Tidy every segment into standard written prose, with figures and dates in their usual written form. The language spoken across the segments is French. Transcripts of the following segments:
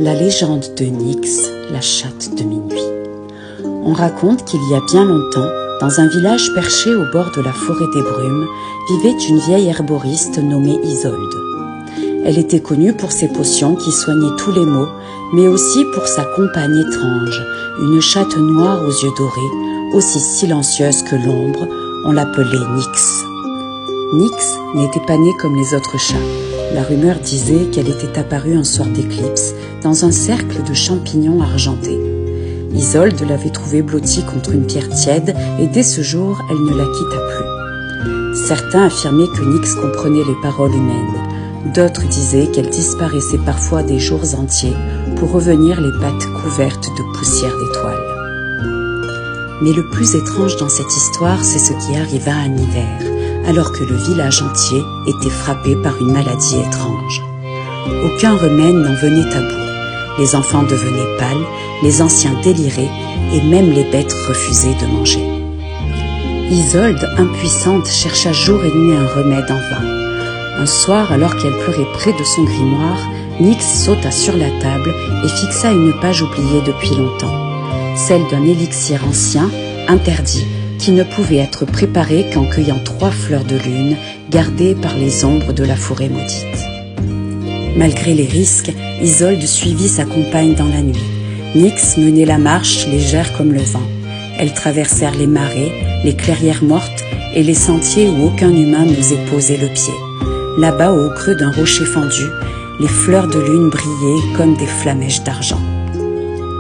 La légende de Nyx, la chatte de minuit. On raconte qu'il y a bien longtemps, dans un village perché au bord de la forêt des brumes, vivait une vieille herboriste nommée Isolde. Elle était connue pour ses potions qui soignaient tous les maux, mais aussi pour sa compagne étrange, une chatte noire aux yeux dorés, aussi silencieuse que l'ombre. On l'appelait Nyx. Nyx n'était pas née comme les autres chats. La rumeur disait qu'elle était apparue un soir d'éclipse dans un cercle de champignons argentés. Isolde l'avait trouvée blottie contre une pierre tiède et dès ce jour, elle ne la quitta plus. Certains affirmaient que Nyx comprenait les paroles humaines. D'autres disaient qu'elle disparaissait parfois des jours entiers pour revenir les pattes couvertes de poussière d'étoiles. Mais le plus étrange dans cette histoire, c'est ce qui arriva un hiver, alors que le village entier était frappé par une maladie étrange. Aucun remède n'en venait à bout. Les enfants devenaient pâles, les anciens déliraient, et même les bêtes refusaient de manger. Isolde, impuissante, chercha jour et nuit un remède en vain. Un soir, alors qu'elle pleurait près de son grimoire, Nyx sauta sur la table et fixa une page oubliée depuis longtemps, celle d'un élixir ancien, interdit, qui ne pouvait être préparé qu'en cueillant 3 fleurs de lune gardées par les ombres de la forêt maudite. Malgré les risques, Isolde suivit sa compagne dans la nuit. Nyx menait la marche légère comme le vent. Elles traversèrent les marais, les clairières mortes et les sentiers où aucun humain n'osait poser le pied. Là-bas, au creux d'un rocher fendu, les fleurs de lune brillaient comme des flamèches d'argent.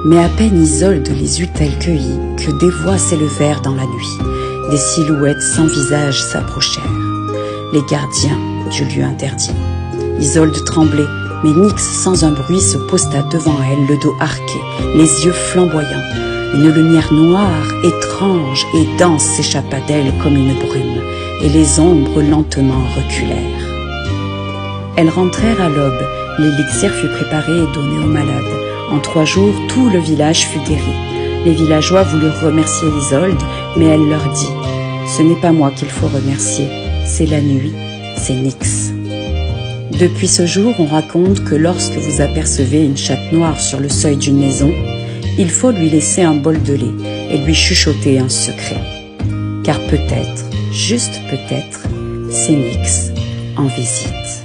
Mais à peine Isolde les eut-elle cueillies que des voix s'élevèrent dans la nuit. Des silhouettes sans visage s'approchèrent. Les gardiens du lieu interdit. Isolde tremblait, mais Nyx, sans un bruit, se posta devant elle, le dos arqué, les yeux flamboyants. Une lumière noire, étrange et dense s'échappa d'elle comme une brume, et les ombres lentement reculèrent. Elles rentrèrent à l'aube. L'élixir fut préparé et donné aux malades. En 3 jours, tout le village fut guéri. Les villageois voulurent remercier Isolde, mais elle leur dit « Ce n'est pas moi qu'il faut remercier, c'est la nuit, c'est Nyx. » Depuis ce jour, on raconte que lorsque vous apercevez une chatte noire sur le seuil d'une maison, il faut lui laisser un bol de lait et lui chuchoter un secret. Car peut-être, juste peut-être, c'est Nyx en visite.